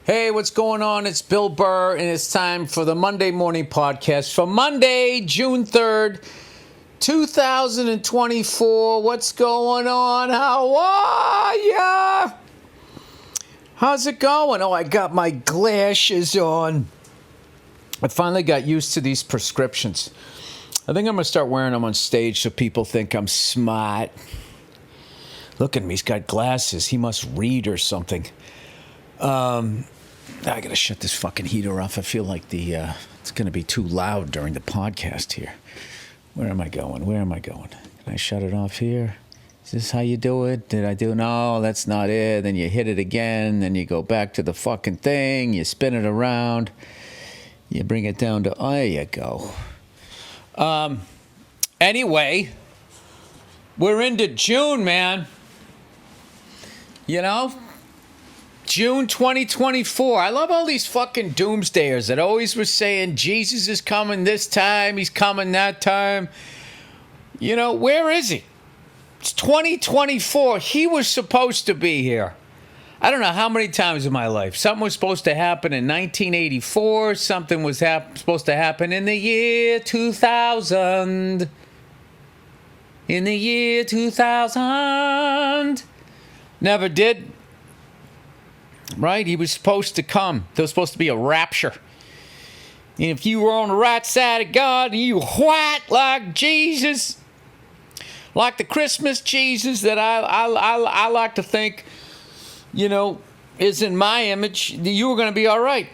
Hey, what's going on? It's Bill Burr, and it's time for the Monday Morning Podcast for Monday, June 3rd, 2024. What's going on? How are ya? How's it going? Oh, I got my glasses on. I finally got used to these prescriptions. I think I'm going to start wearing them on stage so people think I'm smart. Look at him. He's got glasses. He must read or something. I gotta shut this fucking heater off. I feel like it's gonna be too loud during the podcast here. Where am I going? Can I shut it off here? Is this how you do it? Did I do? No, that's not it. Then you hit it again. Then you go back to the fucking thing. You spin it around. You bring it down to, there you go. Anyway, we're into June, man. You know? June 2024. I love all these fucking doomsdayers that always were saying Jesus is coming this time, he's coming that time. You know, where is he? It's 2024. He was supposed to be here. I don't know how many times in my life. Something was supposed to happen in 1984. Something was supposed to happen in the year 2000. In the year 2000. Never did. Right? He was supposed to come. There was supposed to be a rapture. And if you were on the right side of God and you white like Jesus, like the Christmas Jesus that I like to think, you know, is in my image, you were going to be all right.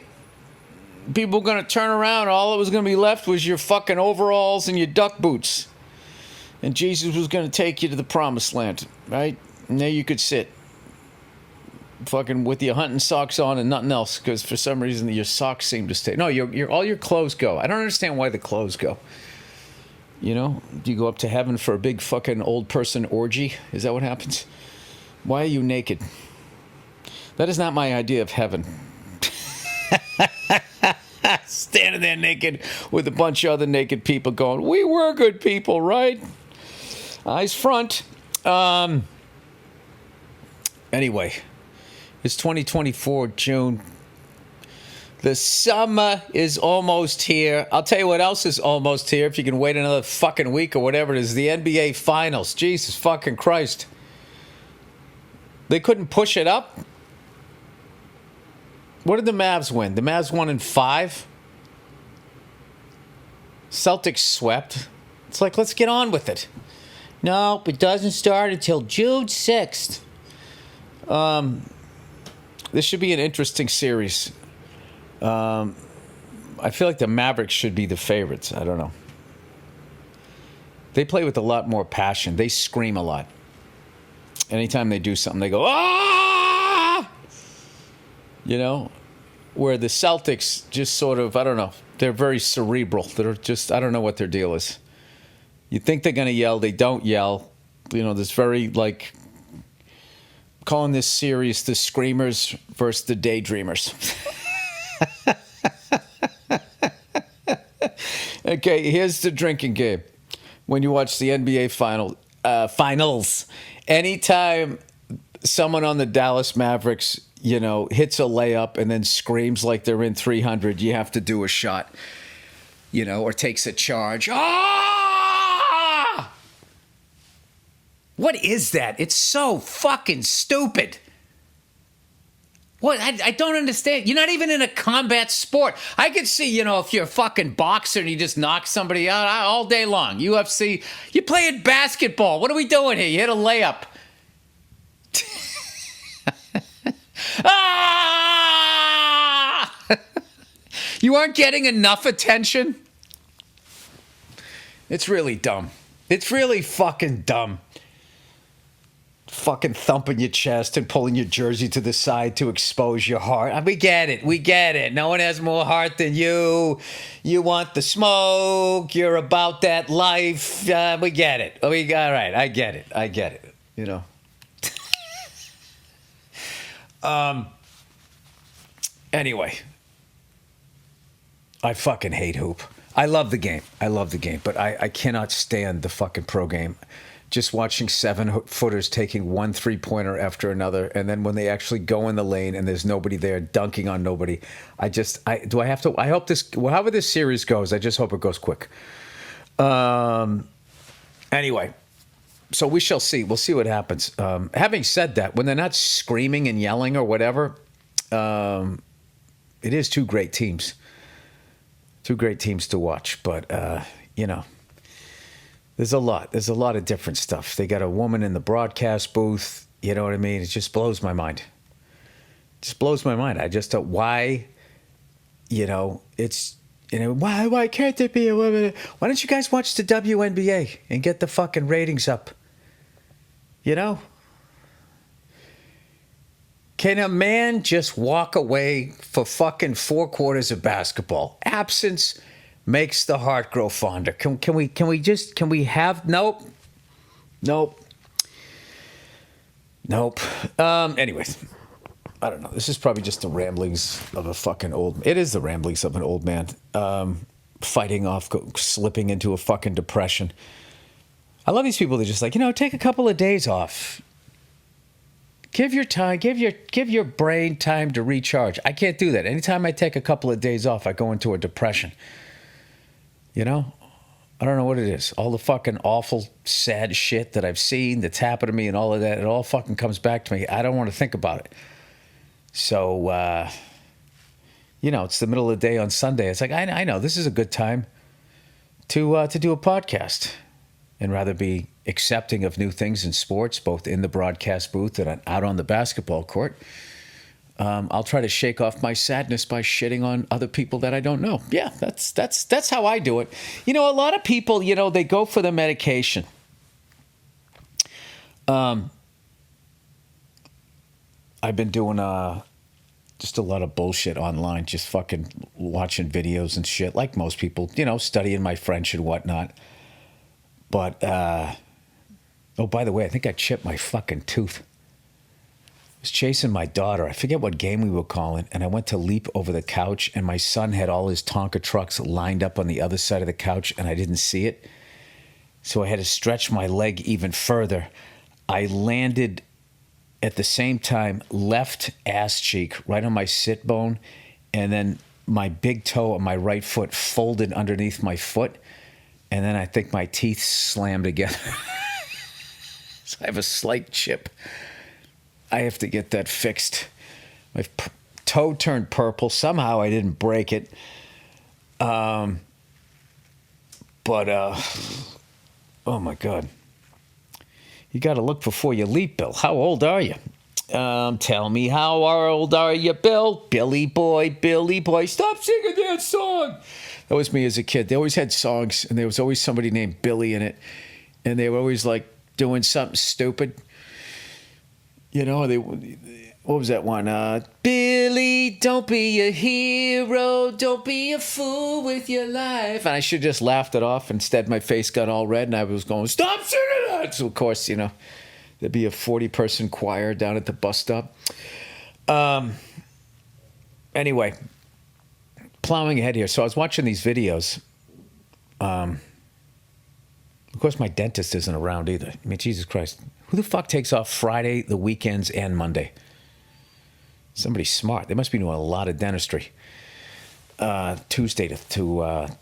People were going to turn around. All that was going to be left was your fucking overalls and your duck boots. And Jesus was going to take you to the promised land, right? And there you could sit. Fucking with your hunting socks on and nothing else, because for some reason your socks seem to stay. No, your all your clothes go. I don't understand why the clothes go. You know, do you go up to heaven for a big fucking old person orgy? Is that what happens? Why are you naked? That is not my idea of heaven. Standing there naked with a bunch of other naked people going, we were good people, right? Eyes front. Anyway. It's 2024, June. The summer is almost here. I'll tell you what else is almost here, if you can wait another fucking week or whatever it is. The NBA Finals. Jesus fucking Christ. They couldn't push it up? What did the Mavs win? The Mavs won in 5? Celtics swept. It's like, let's get on with it. No, it doesn't start until June 6th. This should be an interesting series. I feel like the Mavericks should be the favorites. I don't know. They play with a lot more passion. They scream a lot. Anytime they do something, they go, ah! You know? Where the Celtics just sort of, I don't know, they're very cerebral. They're just, I don't know what their deal is. You think they're going to yell, they don't yell. You know, there's very, like, calling this series the Screamers versus the Daydreamers. Okay, here's the drinking game. When you watch the NBA finals, anytime someone on the Dallas Mavericks, you know, hits a layup and then screams like they're in 300, you have to do a shot, you know, or takes a charge. Ah! What is that? It's so fucking stupid. What? I don't understand. You're not even in a combat sport. I could see, you know, if you're a fucking boxer and you just knock somebody out all day long. UFC, you playing basketball. What are we doing here? You hit a layup. Ah! You aren't getting enough attention? It's really dumb. It's really fucking dumb. Fucking thumping your chest and pulling your jersey to the side to expose your heart. We get it. No one has more heart than you. You want the smoke. You're about that life. We get it. All right, I get it. You know. Anyway. I fucking hate hoop. I love the game, but I cannot stand the fucking pro game. just watching 7-footers taking one 3-pointer after another, and then when they actually go in the lane and there's nobody there, dunking on nobody. I hope this, however this series goes, I just hope it goes quick. Anyway, so we shall see. We'll see what happens. Having said that, when they're not screaming and yelling or whatever, it is two great teams. Two great teams to watch, but there's a lot of different stuff. They got a woman in the broadcast booth. You know what I mean? It just blows my mind. I just don't, why, why can't there be a woman? Why don't you guys watch the WNBA and get the fucking ratings up? Can a man just walk away for fucking 4 quarters of basketball? Absence makes the heart grow fonder. Can we have, nope. Anyways, I don't know. This is probably just the ramblings of a fucking it is the ramblings of an old man, fighting off, slipping into a fucking depression. I love these people that are just like, take a couple of days off. Give your brain time to recharge. I can't do that. Anytime I take a couple of days off, I go into a depression. I don't know what it is. All the fucking awful, sad shit that I've seen that's happened to me and all of that, it all fucking comes back to me. I don't want to think about it. So, it's the middle of the day on Sunday. It's like, I know this is a good time to do a podcast and rather be accepting of new things in sports, both in the broadcast booth and out on the basketball court. I'll try to shake off my sadness by shitting on other people that I don't know. Yeah, that's how I do it. A lot of people, they go for the medication. I've been doing just a lot of bullshit online, just fucking watching videos and shit, like most people, studying my French and whatnot. But, oh, by the way, I think I chipped my fucking tooth. I was chasing my daughter. I forget what game we were calling, and I went to leap over the couch, and my son had all his Tonka trucks lined up on the other side of the couch, and I didn't see it. So I had to stretch my leg even further. I landed at the same time, left ass cheek, right on my sit bone, and then my big toe on my right foot folded underneath my foot, and then I think my teeth slammed together. So I have a slight chip. I have to get that fixed. My toe turned purple. Somehow I didn't break it. But, oh my God. You got to look before you leap, Bill. How old are you? Tell me, how old are you, Bill? Billy boy, stop singing that song. That was me as a kid. They always had songs, and there was always somebody named Billy in it. And they were always like doing something stupid. What was that one? Billy, don't be a hero. Don't be a fool with your life. And I should have just laughed it off. Instead, my face got all red, and I was going, stop singing that. So, of course, there'd be a 40-person choir down at the bus stop. Anyway, plowing ahead here. So I was watching these videos. Of course, my dentist isn't around either. I mean, Jesus Christ. Who the fuck takes off Friday, the weekends, and Monday? Somebody smart. They must be doing a lot of dentistry. Tuesday to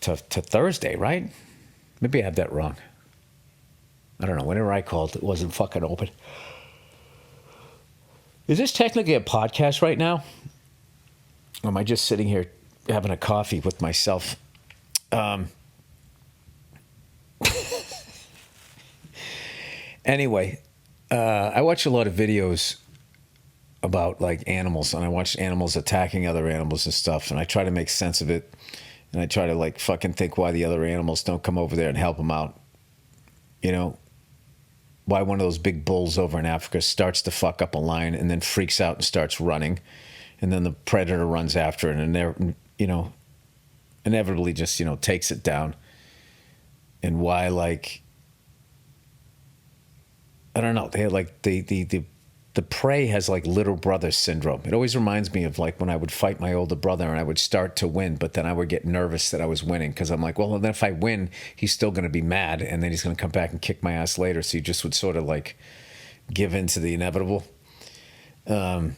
Thursday, right? Maybe I have that wrong. I don't know. Whenever I called, it wasn't fucking open. Is this technically a podcast right now? Or am I just sitting here having a coffee with myself? Anyway, I watch a lot of videos about like animals, and I watch animals attacking other animals and stuff, and I try to make sense of it, and I try to like fucking think why the other animals don't come over there and help them out. Why one of those big bulls over in Africa starts to fuck up a lion and then freaks out and starts running, and then the predator runs after it and inevitably just takes it down. And why, like, I don't know, they had like the the prey has like little brother syndrome. It always reminds me of like when I would fight my older brother and I would start to win, but then I would get nervous that I was winning because I'm like, well, then if I win, he's still going to be mad and then he's going to come back and kick my ass later. So you just would sort of like give in to the inevitable. So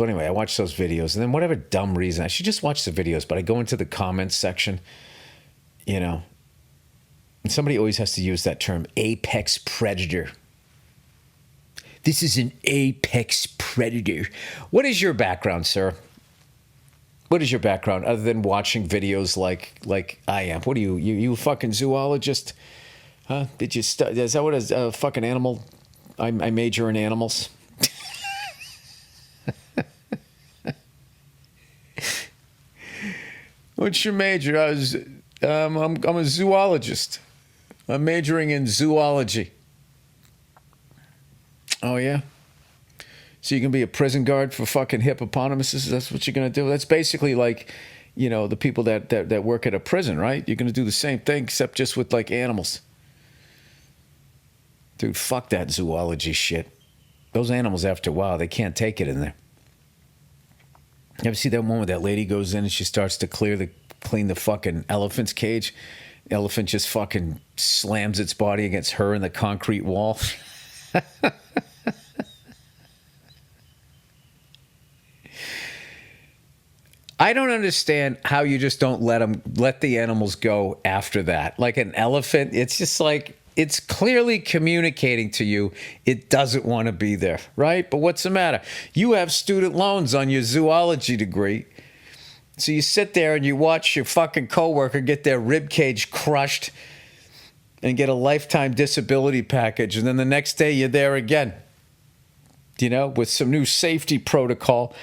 anyway, I watched those videos and then whatever dumb reason, I should just watch the videos, but I go into the comments section, you know, and somebody always has to use that term, apex predator. This is an apex predator. What is your background, sir? What is your background other than watching videos like I am? What are you a fucking zoologist? Huh? Did you is that what a fucking animal? I major in animals. What's your major? I'm a zoologist. I'm majoring in zoology. Oh, yeah? So you can be a prison guard for fucking hippopotamuses? That's what you're going to do? That's basically like, you know, the people that work at a prison, right? You're going to do the same thing except just with like animals. Dude, fuck that zoology shit. Those animals, after a while, they can't take it in there. You ever see that one where that lady goes in and she starts to clean the fucking elephant's cage? The elephant just fucking slams its body against her in the concrete wall. I don't understand how you just don't let the animals go after that. Like an elephant, it's just like, it's clearly communicating to you it doesn't want to be there, right? But what's the matter? You have student loans on your zoology degree. So you sit there and you watch your fucking coworker get their rib cage crushed and get a lifetime disability package. And then the next day you're there again, you know, with some new safety protocol.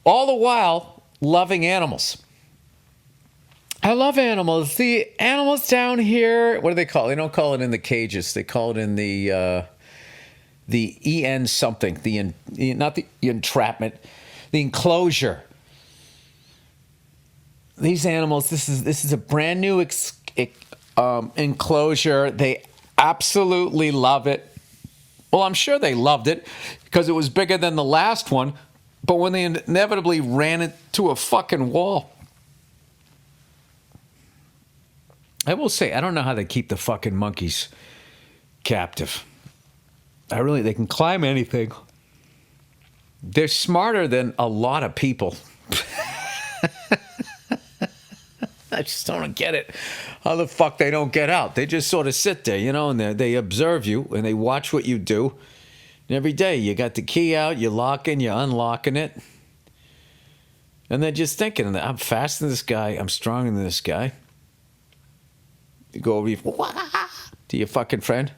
All the while loving animals. I love animals. The animals down here, what do they call it? They don't call it in the cages. They call it in the EN something. Not the entrapment, the enclosure. These animals, this is a brand new enclosure. They absolutely love it. Well, I'm sure they loved it because it was bigger than the last one. But when they inevitably ran it to a fucking wall, I will say, I don't know how they keep the fucking monkeys captive. They can climb anything. They're smarter than a lot of people. I just don't get it. How the fuck they don't get out? They just sort of sit there, you know, and they observe you and they watch what you do. And every day you got the key out, you're locking, you're unlocking it. And they're just thinking, I'm faster than this guy, I'm stronger than this guy. You go over to your fucking friend.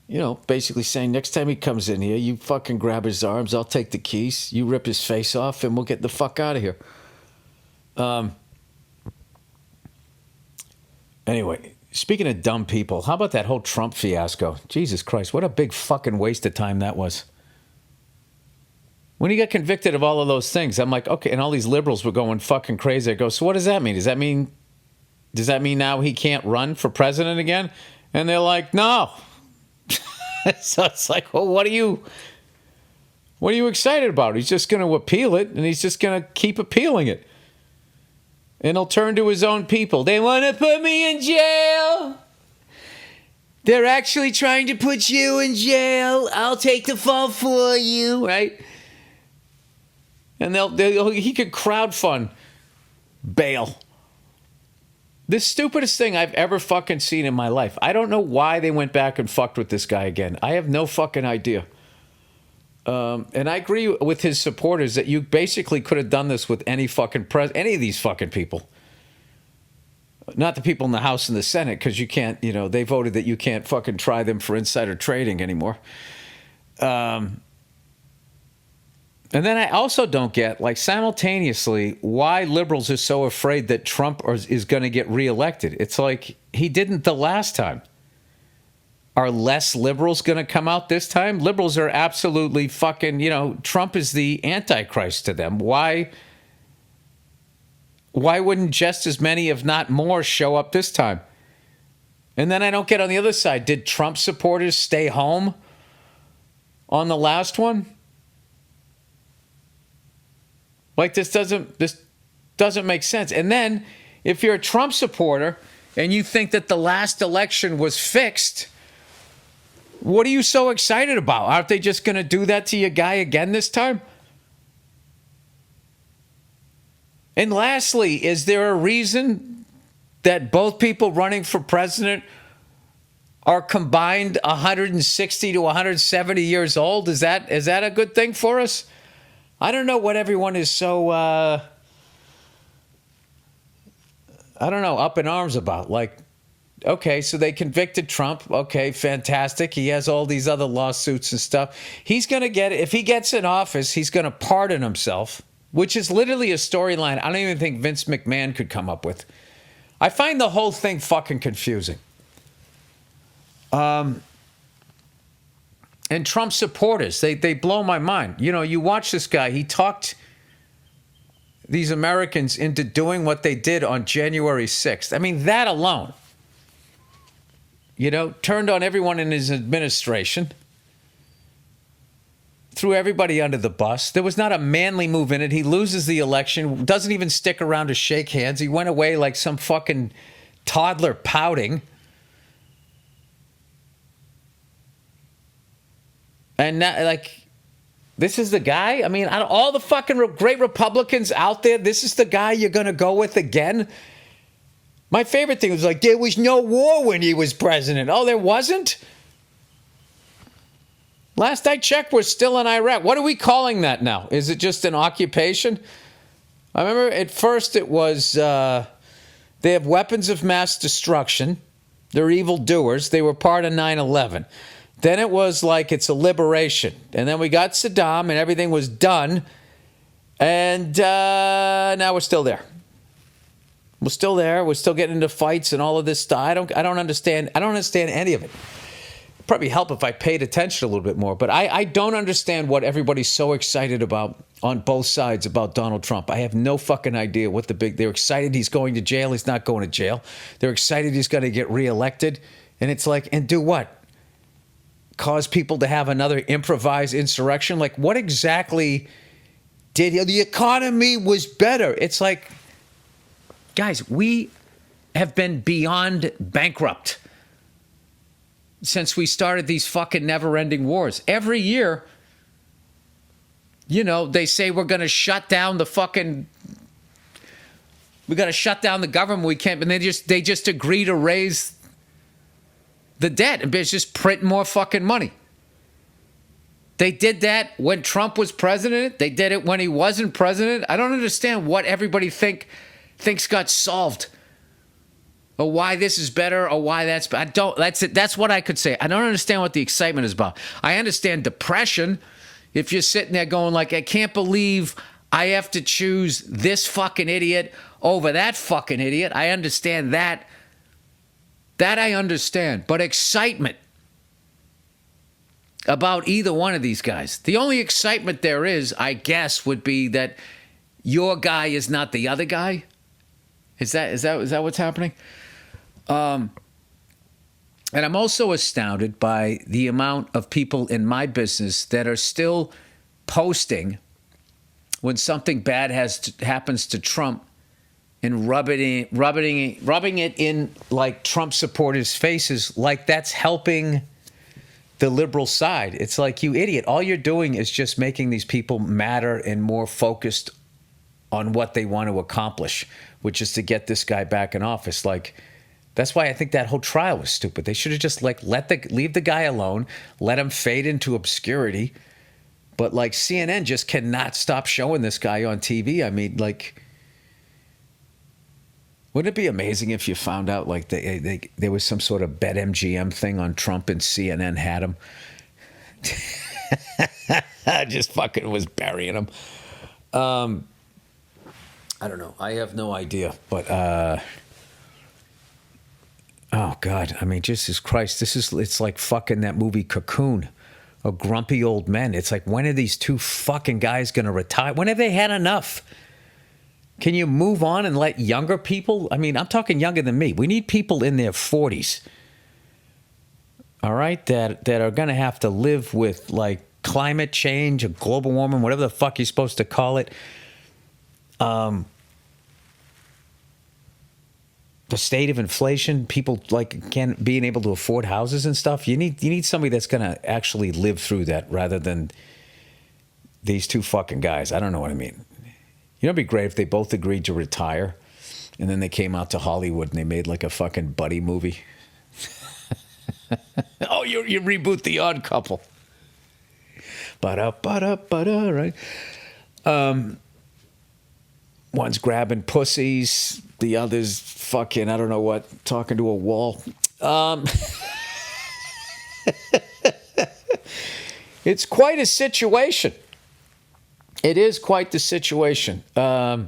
You know, basically saying, next time he comes in here, you fucking grab his arms, I'll take the keys, you rip his face off, and we'll get the fuck out of here. Anyway, speaking of dumb people, how about that whole Trump fiasco? Jesus Christ, what a big fucking waste of time that was. When he got convicted of all of those things, I'm like, okay, and all these liberals were going fucking crazy. I go, so what does that mean? Does that mean now he can't run for president again? And they're like, no. So it's like, well, what are you excited about? He's just going to appeal it, and he's just going to keep appealing it. And he'll turn to his own people. They want to put me in jail. They're actually trying to put you in jail. I'll take the fall for you, right? And he could crowdfund bail. The stupidest thing I've ever fucking seen in my life. I don't know why they went back and fucked with this guy again. I have no fucking idea. And I agree with his supporters that you basically could have done this with any fucking any of these fucking people. Not the people in the House and the Senate, because you can't, you know, they voted that you can't fucking try them for insider trading anymore. And then I also don't get, like, simultaneously, why liberals are so afraid that Trump is going to get reelected. It's like, he didn't the last time. Are less liberals going to come out this time? Liberals are absolutely fucking, you know, Trump is the Antichrist to them. Why wouldn't just as many, if not more, show up this time? And then I don't get on the other side. Did Trump supporters stay home on the last one? Like, this doesn't make sense. And then if you're a Trump supporter and you think that the last election was fixed, what are you so excited about? Aren't they just going to do that to your guy again this time? And lastly, is there a reason that both people running for president are combined 160 to 170 years old? Is that a good thing for us? I don't know what everyone is so, up in arms about. Like, okay, so they convicted Trump. Okay, fantastic. He has all these other lawsuits and stuff. He's going to get, if he gets in office, he's going to pardon himself, which is literally a storyline I don't even think Vince McMahon could come up with. I find the whole thing fucking confusing. And Trump supporters, they blow my mind. You know, you watch this guy, he talked these Americans into doing what they did on January 6th. I mean, that alone, you know, turned on everyone in his administration, threw everybody under the bus. There was not a manly move in it. He loses the election, doesn't even stick around to shake hands. He went away like some fucking toddler pouting. And now, like, this is the guy? I mean, out of all the fucking great Republicans out there, this is the guy you're going to go with again? My favorite thing was like, there was no war when he was president. Oh, there wasn't? Last I checked, we're still in Iraq. What are we calling that now? Is it just an occupation? I remember at first it was, they have weapons of mass destruction. They're evildoers. They were part of 9/11. Then it was like it's a liberation. And then we got Saddam and everything was done. And now we're still there. We're still there. We're still getting into fights and all of this stuff. I don't understand. I don't understand any of it. It'd probably help if I paid attention a little bit more. But I don't understand what everybody's so excited about on both sides about Donald Trump. I have no fucking idea what they're excited he's going to jail. He's not going to jail. They're excited he's going to get reelected. And it's like, and do what? Cause people to have another improvised insurrection? Like, what exactly did he? The economy was better. It's like, guys, we have been beyond bankrupt since we started these fucking never-ending wars. Every year, you know, they say we're going to shut down the fucking, we got to shut down the government. We can't, and they just agree to raise the debt and just print more fucking money. They did that when Trump was president. They did it when he wasn't president. I don't understand what everybody thinks got solved, or why this is better, or why that's bad. That's it. That's what I could say. I don't understand what the excitement is about. I understand depression. If you're sitting there going like, I can't believe I have to choose this fucking idiot over that fucking idiot. I understand that. That I understand. But excitement about either one of these guys. The only excitement there is, I guess, would be that your guy is not the other guy. Is that what's happening? And I'm also astounded by the amount of people in my business that are still posting when something bad happens to Trump and rubbing it in like Trump supporters' faces, like that's helping the liberal side. It's like, you idiot. All you're doing is just making these people madder and more focused on what they want to accomplish, which is to get this guy back in office. Like, that's why I think that whole trial was stupid. They should have just like leave the guy alone, let him fade into obscurity. But like, CNN just cannot stop showing this guy on TV. I mean, like, wouldn't it be amazing if you found out like there was some sort of BetMGM thing on Trump and CNN had him? I just fucking was burying him. I don't know. I have no idea. But, oh, God. I mean, Jesus Christ. It's like fucking that movie Cocoon, or Grumpy Old Men. It's like, when are these two fucking guys going to retire? When have they had enough? Can you move on and let younger people? I mean, I'm talking younger than me. We need people in their 40s all right, that are going to have to live with like climate change or global warming, whatever the fuck you're supposed to call it. The state of inflation, people like can't being able to afford houses and stuff. You need somebody that's going to actually live through that rather than these two fucking guys. I don't know what I mean. You know, it'd be great if they both agreed to retire and then they came out to Hollywood and they made like a fucking buddy movie. Oh, you reboot The Odd Couple. Ba-da, right? One's grabbing pussies, the other's fucking, I don't know what, talking to a wall. It's quite a situation. It is quite the situation. All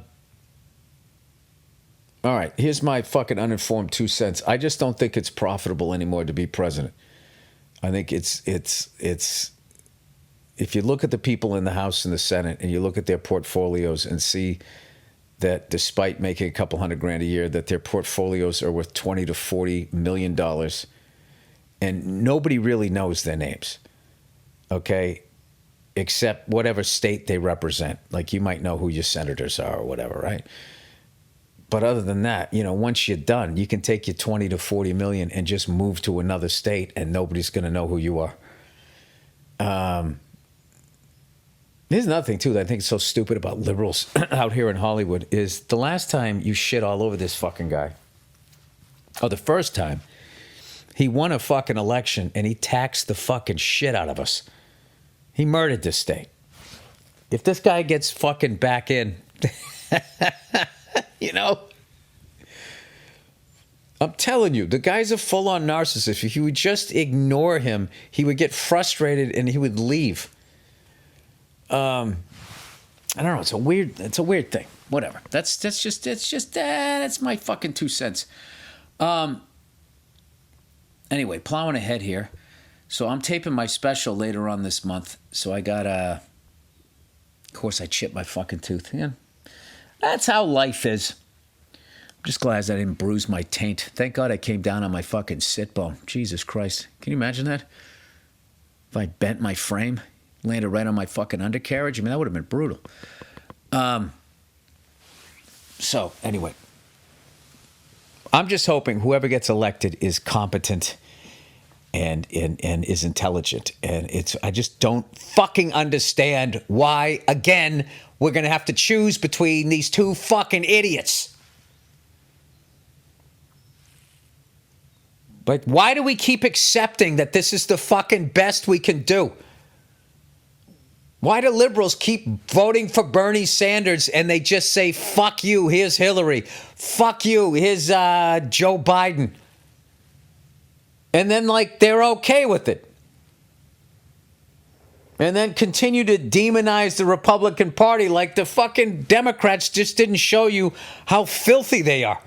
right, here's my fucking uninformed 2 cents. I just don't think it's profitable anymore to be president. I think it's if you look at the people in the House and the Senate and you look at their portfolios and see that despite making a couple $100,000 a year, that their portfolios are worth $20 to $40 million, and nobody really knows their names, okay, except whatever state they represent. Like you might know who your senators are or whatever, right? But other than that, you know, once you're done, you can take your 20 to 40 million and just move to another state and nobody's going to know who you are. There's another thing, too, that I think is so stupid about liberals out here in Hollywood is the last time you shit all over this fucking guy, or the first time, he won a fucking election and he taxed the fucking shit out of us. He murdered this state. If this guy gets fucking back in... You know, I'm telling you, the guy's a full-on narcissist. If you would just ignore him, he would get frustrated and he would leave. I don't know. It's a weird thing. Whatever. That's my fucking 2 cents. Anyway, plowing ahead here. So I'm taping my special later on this month. So I got of course, I chipped my fucking tooth. Yeah. That's how life is. I'm just glad I didn't bruise my taint. Thank God I came down on my fucking sit bone. Jesus Christ. Can you imagine that? If I bent my frame, landed right on my fucking undercarriage, I mean, that would have been brutal. So, anyway. I'm just hoping whoever gets elected is competent and is intelligent. And I just don't fucking understand why, again, we're going to have to choose between these two fucking idiots. But why do we keep accepting that this is the fucking best we can do? Why do liberals keep voting for Bernie Sanders and they just say, fuck you, here's Hillary. Fuck you, here's Joe Biden. And then, like, they're okay with it. And then continue to demonize the Republican Party like the fucking Democrats just didn't show you how filthy they are.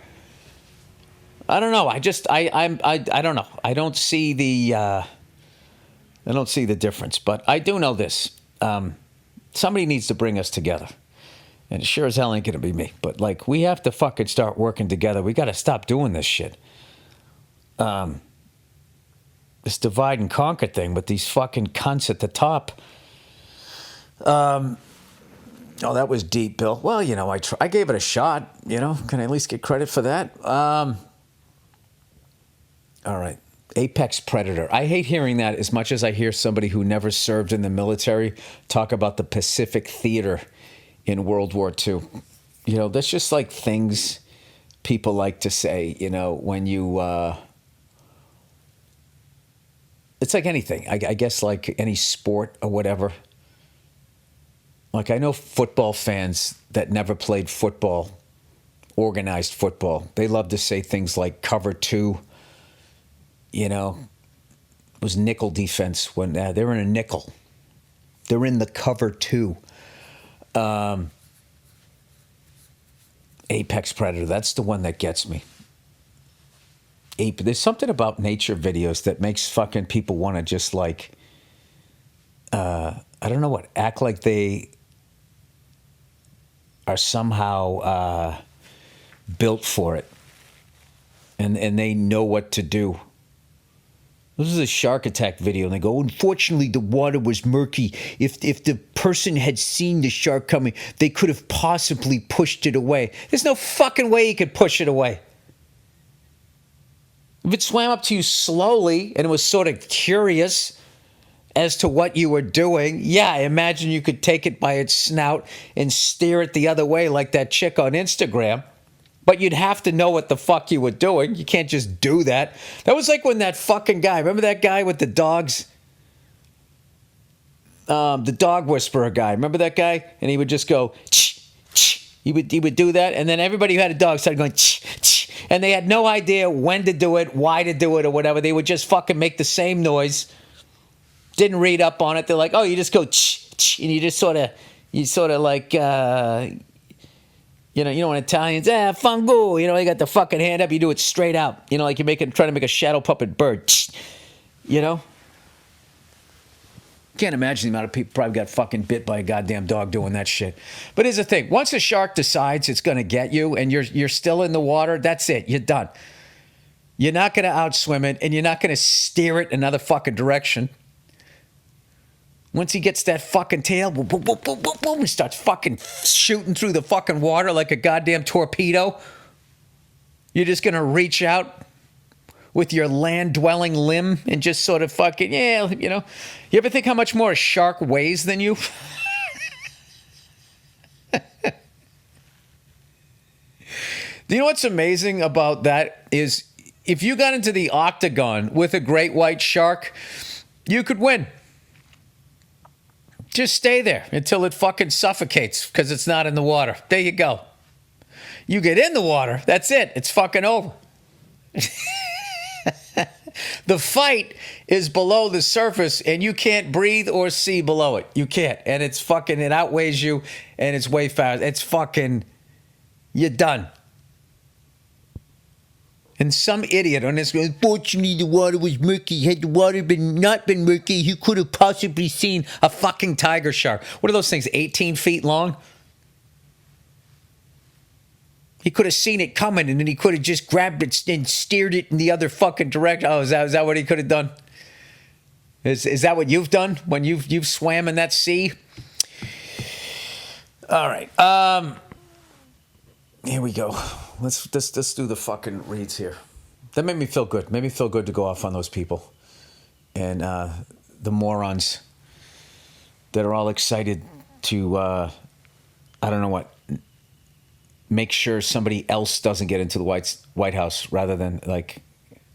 I don't know. I don't know. I don't see the difference. But I do know this. Somebody needs to bring us together. And it sure as hell ain't going to be me. But, like, we have to fucking start working together. We got to stop doing this shit. This divide and conquer thing with these fucking cunts at the top. Oh, that was deep, Bill. Well, you know, I gave it a shot. You know, can I at least get credit for that? All right. Apex predator. I hate hearing that as much as I hear somebody who never served in the military talk about the Pacific Theater in World War II. You know, that's just like things people like to say, you know, when you... It's like anything. I guess like any sport or whatever. Like I know football fans that never played football, organized football. They love to say things like cover two. You know, it was nickel defense when they're in a nickel. They're in the cover two. Apex predator. That's the one that gets me. There's something about nature videos that makes fucking people want to just like, I don't know what, act like they are somehow built for it. And they know what to do. This is a shark attack video, and they go, unfortunately, the water was murky. If the person had seen the shark coming, they could have possibly pushed it away. There's no fucking way you could push it away. If it swam up to you slowly and it was sort of curious as to what you were doing, yeah, I imagine you could take it by its snout and steer it the other way like that chick on Instagram. But you'd have to know what the fuck you were doing. You can't just do that. That was like when that fucking guy, remember that guy with the dogs? The dog whisperer guy. Remember that guy? And he would just go, ch, ch. He would do that. And then everybody who had a dog started going, ch, ch. And they had no idea when to do it, why to do it, or whatever. They would just fucking make the same noise. Didn't read up on it. They're like, oh, you just go, ch, ch. And you just sort of like... You know, when Italians, fango, you got the fucking hand up, you do it straight out. Like you're trying to make a shadow puppet bird. Can't imagine the amount of people probably got fucking bit by a goddamn dog doing that shit. But here's the thing. Once a shark decides it's going to get you and you're still in the water, that's it. You're done. You're not going to outswim it, and you're not going to steer it another fucking direction. Once he gets that fucking tail, boom, boom, boom, boom, boom, boom, he starts fucking shooting through the fucking water like a goddamn torpedo. You're just going to reach out with your land-dwelling limb and just sort of fucking, You ever think how much more a shark weighs than you? Do you know what's amazing about that is if you got into the octagon with a great white shark, you could win. Just stay there until it fucking suffocates because it's not in the water. There you go. You get in the water, that's it. It's fucking over. The fight is below the surface and you can't breathe or see below it. You can't. And it's fucking, it outweighs you and it's way fast. It's fucking, you're done. And some idiot on this, unfortunately, the water was murky. Had the water not been murky, he could have possibly seen a fucking tiger shark. What are those things, 18 feet long? He could have seen it coming, and then he could have just grabbed it and steered it in the other fucking direction. Oh, is that what he could have done? Is that what you've done when you've swam in that sea? All right. Here we go. Let's do the fucking reads here. That made me feel good. Made me feel good to go off on those people. And the morons that are all excited to, I don't know what, make sure somebody else doesn't get into the White House rather than, like,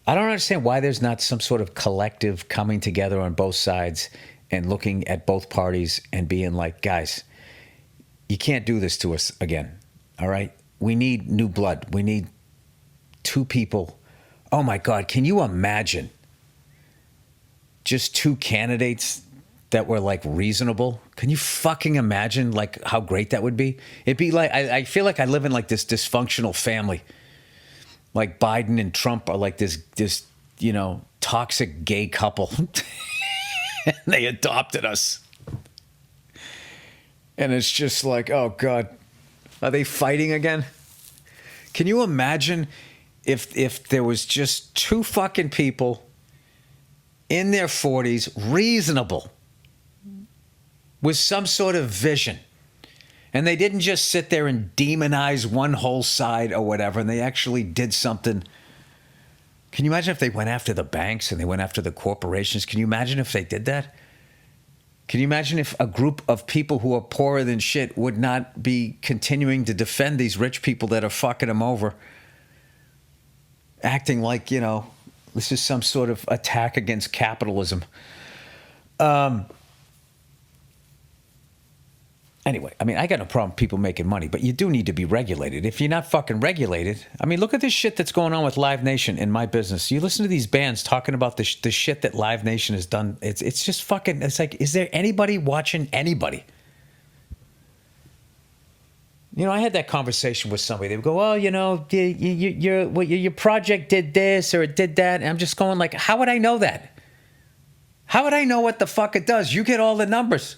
I don't understand why there's not some sort of collective coming together on both sides and looking at both parties and being like, guys, you can't do this to us again, all right? We need new blood. We need two people. Oh, my God, can you imagine just two candidates that were, like, reasonable? Can you fucking imagine, like, how great that would be? It'd be like, I feel like I live in, like, this dysfunctional family. Like, Biden and Trump are like this toxic gay couple. And they adopted us. And it's just like, oh, God, are they fighting again? Can you imagine if there was just two fucking people in their 40s, reasonable, with some sort of vision, and they didn't just sit there and demonize one whole side or whatever, and they actually did something? Can you imagine if they went after the banks and they went after the corporations? Can you imagine if they did that? Can you imagine if a group of people who are poorer than shit would not be continuing to defend these rich people that are fucking them over, acting like, this is some sort of attack against capitalism? Anyway, I mean, I got no problem with people making money, but you do need to be regulated. If you're not fucking regulated, I mean, look at this shit that's going on with Live Nation in my business. You listen to these bands talking about the shit that Live Nation has done. It's just fucking, it's like, is there anybody watching anybody? I had that conversation with somebody. They would go, oh, your project did this or it did that. And I'm just going like, how would I know that? How would I know what the fuck it does? You get all the numbers.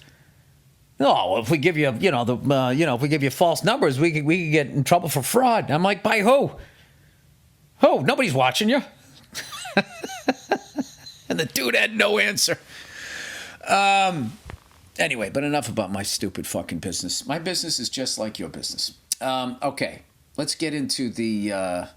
No, if we give you, if we give you false numbers, we could get in trouble for fraud. I'm like, by who? Who? Nobody's watching you. And the dude had no answer. Anyway, but enough about my stupid fucking business. My business is just like your business. Okay, let's get into the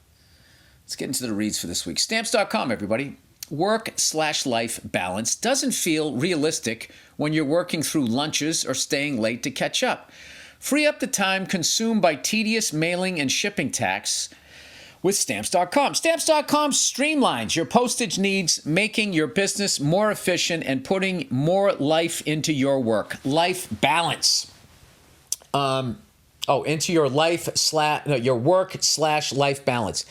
reads for this week. Stamps.com, everybody. Work/life balance doesn't feel realistic when you're working through lunches or staying late to catch up. Free up the time consumed by tedious mailing and shipping tasks with Stamps.com. Stamps.com streamlines your postage needs, making your business more efficient and putting more life into your work. Life balance. Into your your work/life balance.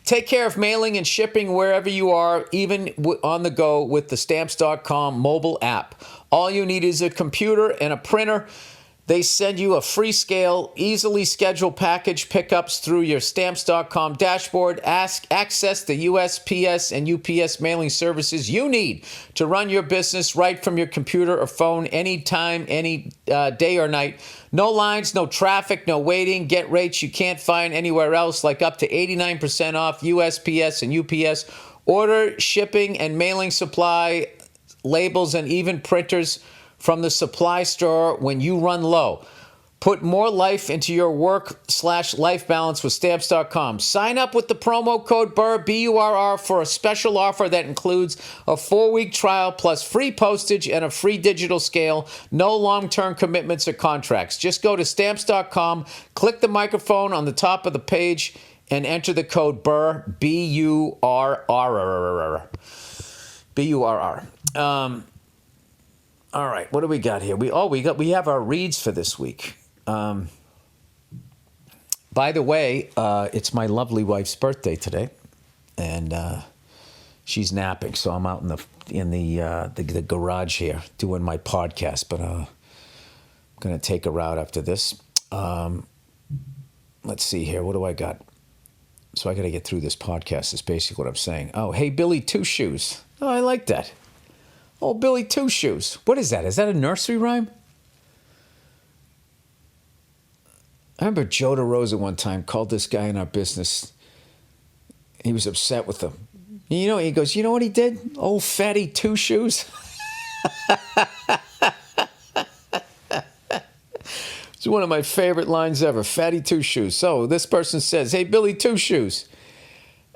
Take care of mailing and shipping wherever you are, even on the go with the Stamps.com mobile app. All you need is a computer and a printer. They send you a free scale, easily scheduled package pickups through your Stamps.com dashboard. Access the USPS and UPS mailing services you need to run your business right from your computer or phone anytime, any day or night. No lines, no traffic, no waiting. Get rates you can't find anywhere else, like up to 89% off USPS and UPS. Order shipping and mailing supply, labels, and even printers from the supply store when you run low. Put more life into your work/life balance with Stamps.com. Sign up with the promo code Burr, B-U-R-R, for a special offer that includes a 4-week trial plus free postage and a free digital scale. No long-term commitments or contracts. Just go to Stamps.com, click the microphone on the top of the page, and enter the code Burr, B-U-R-R. B-U-R-R. All right, what do we got here? We have our reads for this week. By the way, it's my lovely wife's birthday today, and she's napping, so I'm out in the garage here doing my podcast. But I'm gonna take her out after this. Let's see here. What do I got? So I got to get through this podcast. Is basically what I'm saying. Oh, hey Billy Two Shoes. Oh, I like that. Oh, Billy Two Shoes. What is that? Is that a nursery rhyme? I remember Joe DeRosa one time called this guy in our business. He was upset with him. You know, he goes, you know what he did? Old fatty Two Shoes. It's one of my favorite lines ever. Fatty Two Shoes. So this person says, hey, Billy Two Shoes.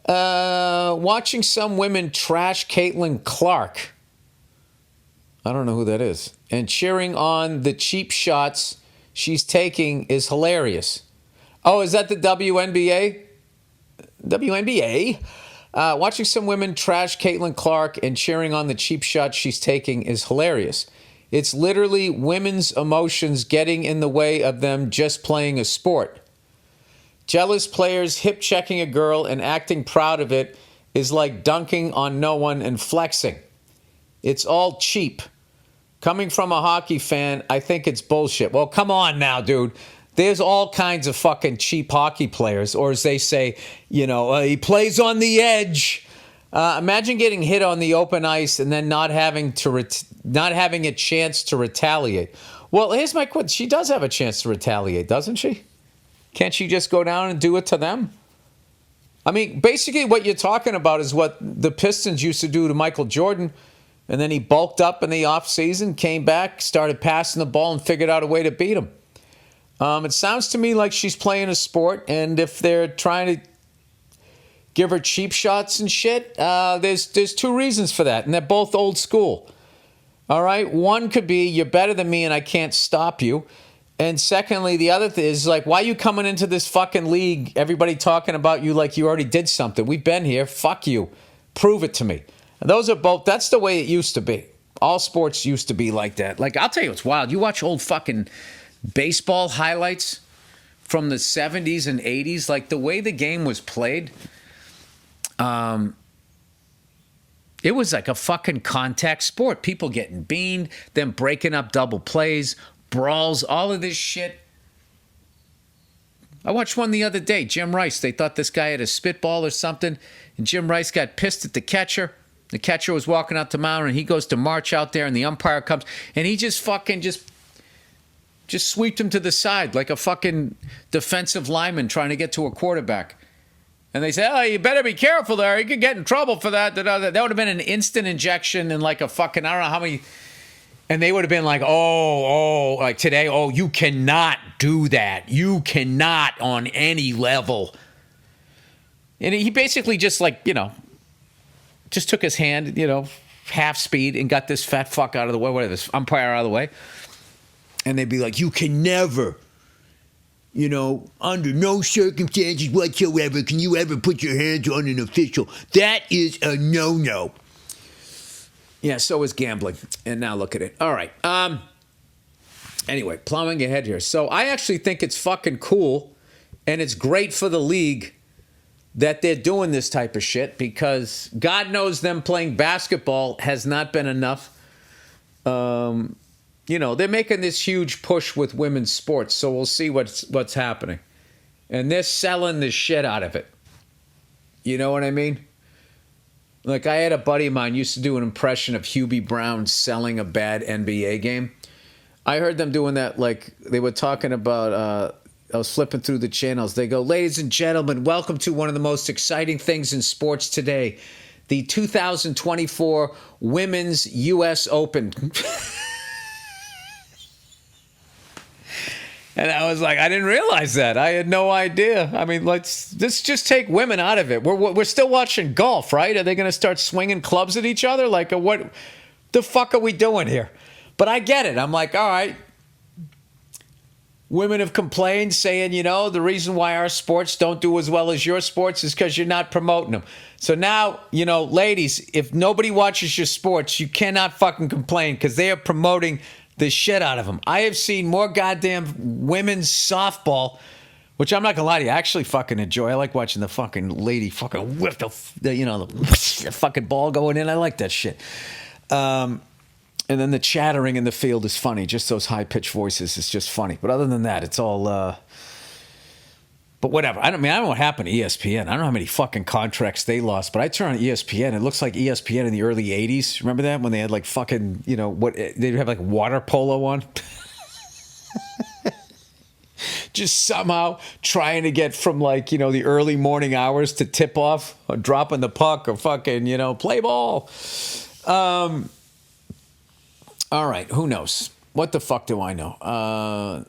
Watching some women trash Caitlin Clark. I don't know who that is. And cheering on the cheap shots she's taking is hilarious. Oh, is that the WNBA? WNBA? Watching some women trash Caitlin Clark and cheering on the cheap shots she's taking is hilarious. It's literally women's emotions getting in the way of them just playing a sport. Jealous players hip-checking a girl and acting proud of it is like dunking on no one and flexing. It's all cheap. Coming from a hockey fan, I think it's bullshit. Well, come on now, dude. There's all kinds of fucking cheap hockey players, or as they say, he plays on the edge. Imagine getting hit on the open ice and then not having a chance to retaliate. Well, here's my question. She does have a chance to retaliate, doesn't she? Can't she just go down and do it to them? I mean, basically what you're talking about is what the Pistons used to do to Michael Jordan. And then he bulked up in the offseason, came back, started passing the ball, and figured out a way to beat him. It sounds to me like she's playing a sport, and if they're trying to give her cheap shots and shit, there's two reasons for that, and they're both old school. All right? One could be, you're better than me and I can't stop you. And secondly, the other thing is, like, why are you coming into this fucking league, everybody talking about you like you already did something? We've been here. Fuck you. Prove it to me. And those are both, that's the way it used to be. All sports used to be like that. Like, I'll tell you what's wild. You watch old fucking baseball highlights from the 70s and 80s, like the way the game was played, it was like a fucking contact sport. People getting beaned, them breaking up double plays, brawls, all of this shit. I watched one the other day, Jim Rice. They thought this guy had a spitball or something, and Jim Rice got pissed at the catcher. The catcher was walking out the mound, and he goes to march out there, and the umpire comes, and he just fucking just sweeped him to the side like a fucking defensive lineman trying to get to a quarterback. And they say, oh, you better be careful there. You could get in trouble for that. That would have been an instant injection and like a fucking, I don't know how many. And they would have been like, like today, you cannot do that. You cannot on any level. And he basically just like, just took his hand, half speed and got this fat fuck out of the way, whatever, this umpire out of the way. And they'd be like, you can never, under no circumstances whatsoever can you ever put your hands on an official. That is a no-no. Yeah, so is gambling. And now look at it. All right. Anyway, plowing ahead here. So I actually think it's fucking cool and it's great for the league that they're doing this type of shit because God knows them playing basketball has not been enough. They're making this huge push with women's sports, so we'll see what's happening. And they're selling the shit out of it. You know what I mean? Like, I had a buddy of mine used to do an impression of Hubie Brown selling a bad NBA game. I heard them doing that, like, they were talking about, I was flipping through the channels. They go, ladies and gentlemen, welcome to one of the most exciting things in sports today, the 2024 Women's U.S. Open. And I was like, I didn't realize that. I had no idea. I mean, let's just take women out of it. We're still watching golf, right? Are they going to start swinging clubs at each other? Like, what the fuck are we doing here? But I get it. I'm like, all right. Women have complained saying, the reason why our sports don't do as well as your sports is because you're not promoting them. So now, ladies, if nobody watches your sports, you cannot fucking complain because they are promoting the shit out of them. I have seen more goddamn women's softball, which I'm not gonna lie to you, I actually fucking enjoy. I like watching the fucking lady fucking whip the fucking ball going in. I like that shit. And then the chattering in the field is funny. Just those high-pitched voices is just funny. But other than that, it's all... But whatever. I don't know what happened to ESPN. I don't know how many fucking contracts they lost, but I turn on ESPN. It looks like ESPN in the early 80s. Remember that? When they had like fucking, they'd have like water polo on. Just somehow trying to get from like, the early morning hours to tip off or dropping the puck or fucking, play ball. All right. Who knows? What the fuck do I know?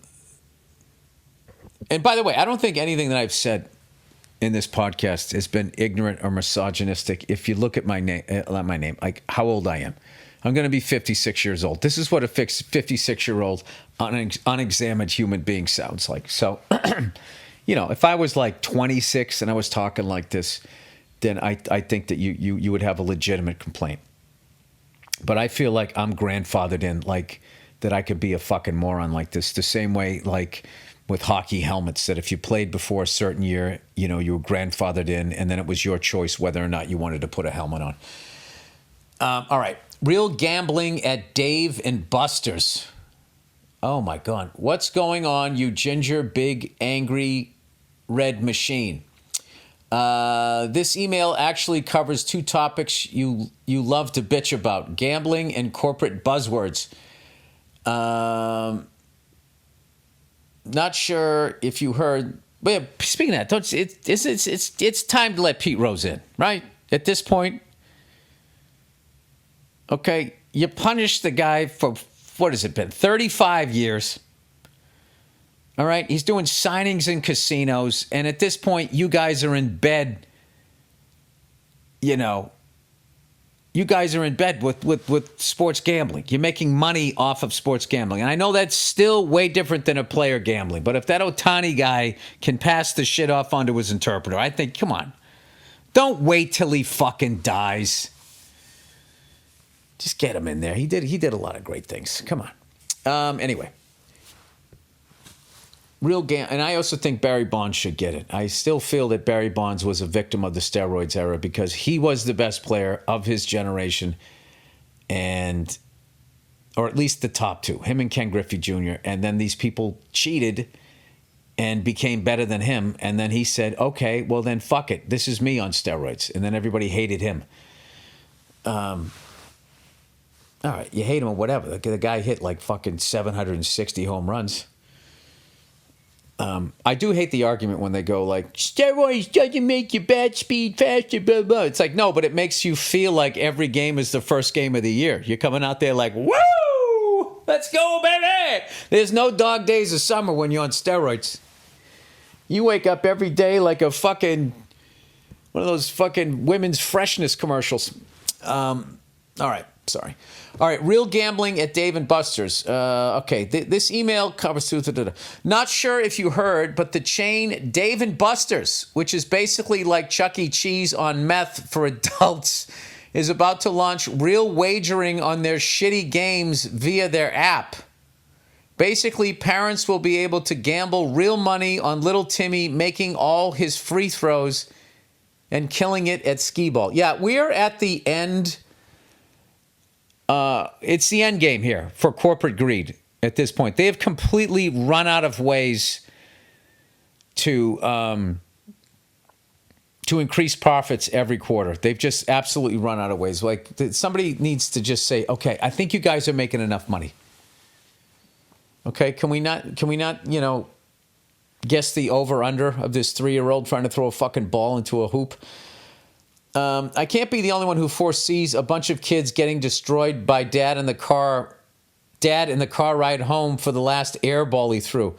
And by the way, I don't think anything that I've said in this podcast has been ignorant or misogynistic. If you look at my name, like how old I am, I'm going to be 56 years old. This is what a 56-year-old unexamined human being sounds like. So, if I was like 26 and I was talking like this, then I think that you would have a legitimate complaint. But I feel like I'm grandfathered in, like that I could be a fucking moron like this, the same way like with hockey helmets, that if you played before a certain year, you were grandfathered in, and then it was your choice whether or not you wanted to put a helmet on. All right. Real gambling at Dave and Buster's. Oh, my God. What's going on, you ginger, big, angry, red machine? This email actually covers two topics you love to bitch about, gambling and corporate buzzwords. Not sure if you heard. But speaking of that, it's time to let Pete Rose in, right? At this point, okay, you punished the guy for what has it been? 35 years. All right, he's doing signings in casinos, and at this point, you guys are in bed. You guys are in bed with sports gambling. You're making money off of sports gambling. And I know that's still way different than a player gambling. But if that Ohtani guy can pass the shit off onto his interpreter, I think, come on. Don't wait till he fucking dies. Just get him in there. He did a lot of great things. Come on. Anyway. And I also think Barry Bonds should get it. I still feel that Barry Bonds was a victim of the steroids era because he was the best player of his generation, or at least the top two, him and Ken Griffey Jr. And then these people cheated and became better than him. And then he said, okay, well then fuck it. This is me on steroids. And then everybody hated him. All right, you hate him or whatever. The guy hit like fucking 760 home runs. I do hate the argument when they go like, steroids doesn't make your bat speed faster, blah, blah. It's like, no, but it makes you feel like every game is the first game of the year. You're coming out there like, woo, let's go, baby. There's no dog days of summer when you're on steroids. You wake up every day like a fucking, one of those fucking women's freshness commercials. All right, sorry. All right, real gambling at Dave & Buster's. Okay, this email covers... Not sure if you heard, but the chain Dave & Buster's, which is basically like Chuck E. Cheese on meth for adults, is about to launch real wagering on their shitty games via their app. Basically, parents will be able to gamble real money on little Timmy making all his free throws and killing it at skee ball. Yeah, we are at the end... it's the end game here for corporate greed at this point. They have completely run out of ways to increase profits every quarter. They've just absolutely run out of ways. Like somebody needs to just say, okay, I think you guys are making enough money. Okay, can we not, guess the over-under of this 3-year-old trying to throw a fucking ball into a hoop? I can't be the only one who foresees a bunch of kids getting destroyed by dad in the car ride home for the last air ball he threw.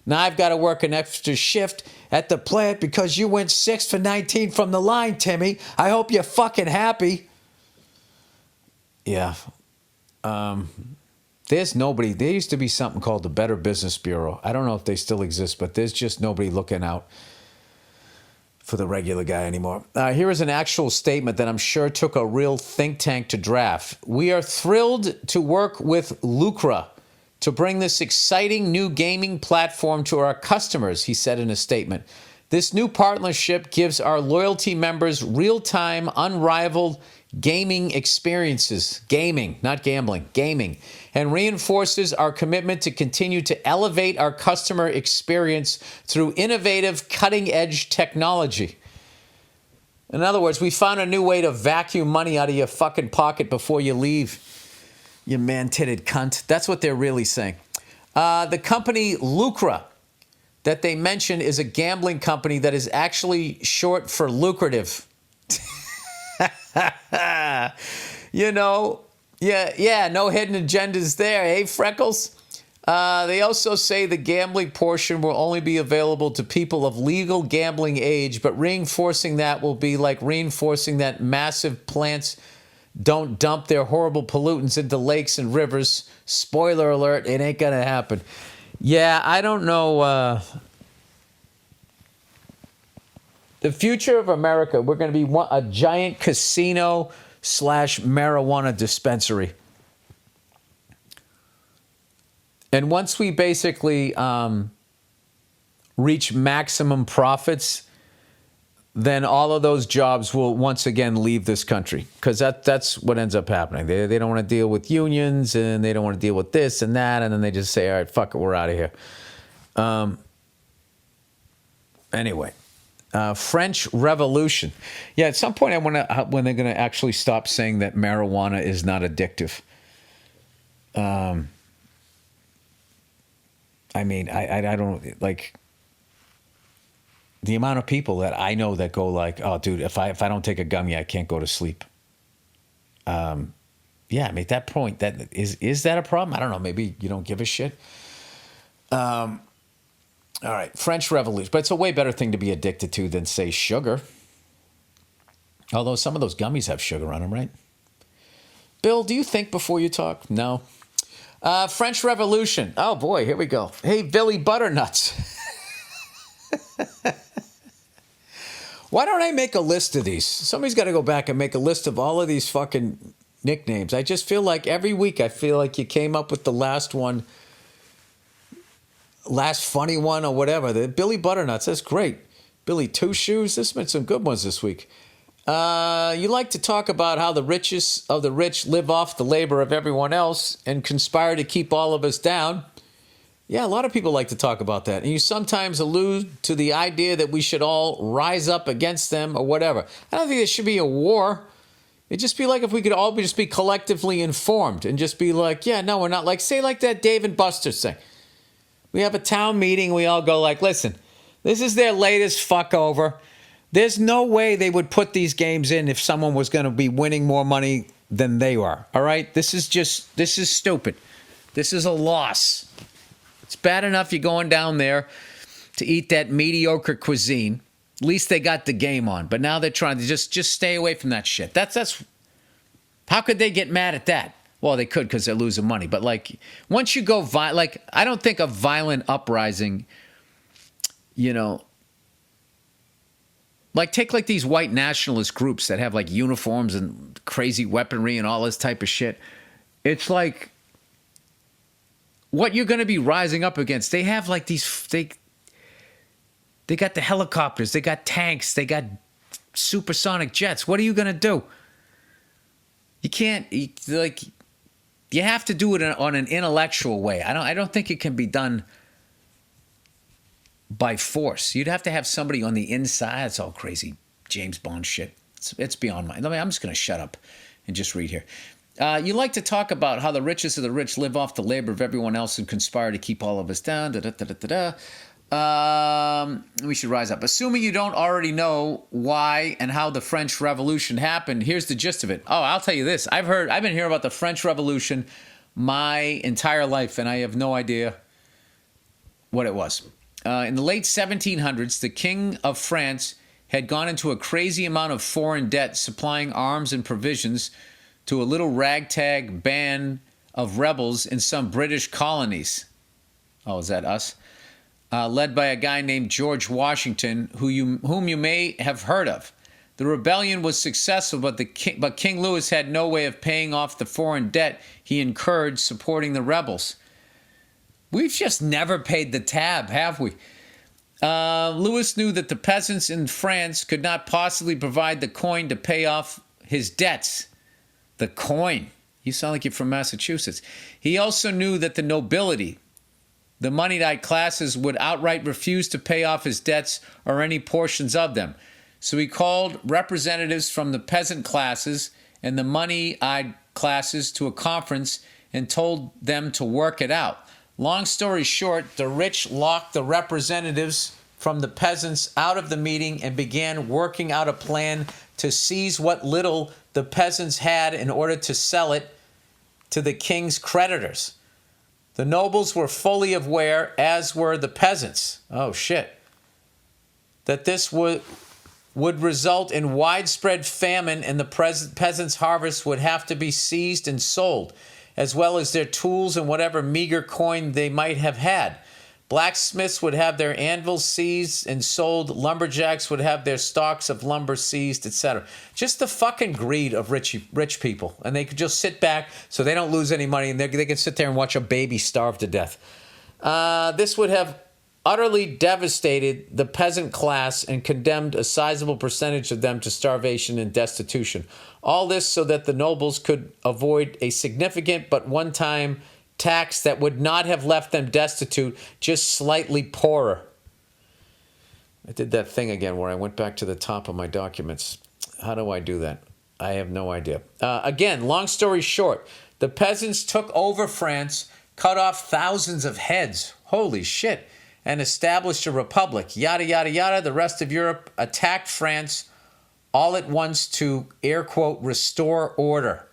Now I've got to work an extra shift at the plant because you went 6 for 19 from the line, Timmy. I hope you're fucking happy. Yeah. There's nobody. There used to be something called the Better Business Bureau. I don't know if they still exist, but there's just nobody looking out for the regular guy anymore. Here is an actual statement that I'm sure took a real think tank to draft. We are thrilled to work with Lucra to bring this exciting new gaming platform to our customers, he said in a statement. This new partnership gives our loyalty members real-time, unrivaled gaming experiences. Gaming, not gambling, gaming. And reinforces our commitment to continue to elevate our customer experience through innovative, cutting-edge technology. In other words, we found a new way to vacuum money out of your fucking pocket before you leave, you man-titted cunt. That's what they're really saying. The company Lucra that they mention is a gambling company that is actually short for lucrative. No hidden agendas there, eh, Freckles? They also say the gambling portion will only be available to people of legal gambling age, but reinforcing that will be like reinforcing that massive plants don't dump their horrible pollutants into lakes and rivers. Spoiler alert, it ain't gonna happen. Yeah, I don't know. The future of America, we're going to be a giant casino / marijuana dispensary. And once we basically reach maximum profits, then all of those jobs will once again leave this country. Because that's what ends up happening. They don't want to deal with unions, and they don't want to deal with this and that, and then they just say, all right, fuck it, we're out of here. Anyway. French Revolution. Yeah, at some point I wonder when they're going to actually stop saying that marijuana is not addictive. I mean, I don't, like, the amount of people that I know that go like, oh, dude, if I don't take a gummy, I can't go to sleep. Yeah, I mean, at that point, that is that a problem? I don't know. Maybe you don't give a shit. All right, French Revolution. But it's a way better thing to be addicted to than, say, sugar. Although some of those gummies have sugar on them, right? Bill, do you think before you talk? No. French Revolution. Oh, boy, here we go. Hey, Billy Butternuts. Why don't I make a list of these? Somebody's got to go back and make a list of all of these fucking nicknames. I just feel like every week I feel like you came up with the last one. Last funny one or whatever. The Billy Butternuts, that's great. Billy Two Shoes, there's been some good ones this week. You like to talk about how the richest of the rich live off the labor of everyone else and conspire to keep all of us down. Yeah, a lot of people like to talk about that. And you sometimes allude to the idea that we should all rise up against them or whatever. I don't think there should be a war. It'd just be like if we could all just be collectively informed and just be like, yeah, no, we're not. Like, say like that Dave & Buster's thing. We have a town meeting. We all go like, listen, this is their latest fuck over. There's no way they would put these games in if someone was going to be winning more money than they are. All right? This is stupid. This is a loss. It's bad enough you're going down there to eat that mediocre cuisine. At least they got the game on. But now they're trying to just stay away from that shit. That's how could they get mad at that? Well, they could because they're losing money. But like once you go I don't think a violent uprising, like take like these white nationalist groups that have like uniforms and crazy weaponry and all this type of shit. It's like what you're going to be rising up against. They have like these they got the helicopters, they got tanks, they got supersonic jets. What are you going to do? You can't you have to do it on an intellectual way. I don't think it can be done by force. You'd have to have somebody on the inside. It's all crazy James Bond shit. It's beyond mine. I'm just going to shut up and just read here. You like to talk about how the richest of the rich live off the labor of everyone else and conspire to keep all of us down. We should rise up. Assuming you don't already know why and how the French Revolution happened, here's the gist of it. Oh, I'll tell you this. I've been hearing about the French Revolution my entire life, and I have no idea what it was. In the late 1700s, the King of France had gone into a crazy amount of foreign debt, supplying arms and provisions to a little ragtag band of rebels in some British colonies. Oh, is that us? Led by a guy named George Washington, whom you may have heard of. The rebellion was successful, but King Louis had no way of paying off the foreign debt he incurred supporting the rebels. We've just never paid the tab, have we? Louis knew that the peasants in France could not possibly provide the coin to pay off his debts. The coin. You sound like you're from Massachusetts. He also knew that the nobility, the moneyed classes, would outright refuse to pay off his debts or any portions of them. So he called representatives from the peasant classes and the money-eyed classes to a conference and told them to work it out. Long story short, the rich locked the representatives from the peasants out of the meeting and began working out a plan to seize what little the peasants had in order to sell it to the king's creditors. The nobles were fully aware, as were the peasants, that this would result in widespread famine, and the peasants' harvest would have to be seized and sold, as well as their tools and whatever meager coin they might have had. Blacksmiths would have their anvils seized and sold. Lumberjacks would have their stocks of lumber seized, etc. Just the fucking greed of rich people. And they could just sit back so they don't lose any money, and they can sit there and watch a baby starve to death. This would have utterly devastated the peasant class and condemned a sizable percentage of them to starvation and destitution. All this so that the nobles could avoid a significant but one-time tax that would not have left them destitute, just slightly poorer. I did that thing again where I went back to the top of my documents. How do I do that? I have no idea. Again, long story short, the peasants took over France, cut off thousands of heads. Holy shit. And established a republic. Yada, yada, yada. The rest of Europe attacked France all at once to, air quote, restore order.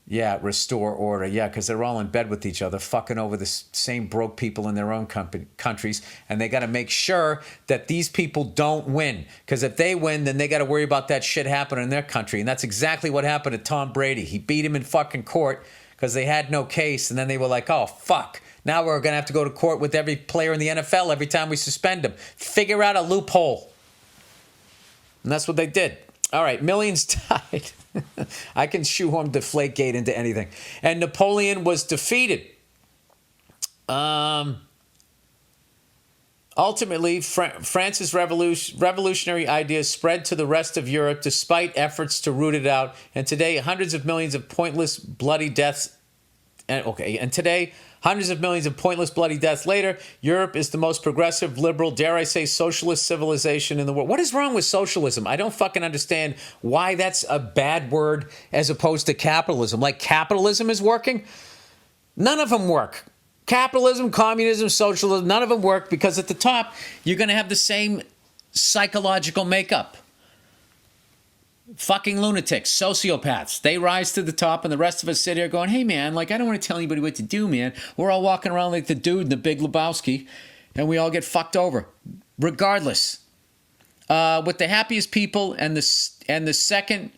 Yeah, restore order. Yeah, because they're all in bed with each other, fucking over the same broke people in their own countries. And they got to make sure that these people don't win. Because if they win, then they got to worry about that shit happening in their country. And that's exactly what happened to Tom Brady. He beat him in fucking court because they had no case. And then they were like, oh, fuck. Now we're going to have to go to court with every player in the NFL every time we suspend them. Figure out a loophole. And that's what they did. All right, millions died. I can shoehorn Deflategate into anything. And Napoleon was defeated. Ultimately, France's revolutionary ideas spread to the rest of Europe despite efforts to root it out. And today, hundreds of millions of pointless, bloody deaths. And today, hundreds of millions of pointless, bloody deaths later, Europe is the most progressive, liberal, dare I say, socialist civilization in the world. What is wrong with socialism? I don't fucking understand why that's a bad word as opposed to capitalism. Like capitalism is working? None of them work. Capitalism, communism, socialism, none of them work because at the top, you're going to have the same psychological makeup. Fucking lunatics, sociopaths. They rise to the top, and the rest of us sit here going, hey, man, like, I don't want to tell anybody what to do, man. We're all walking around like the dude in the Big Lebowski, and we all get fucked over. Regardless. With the happiest people and the second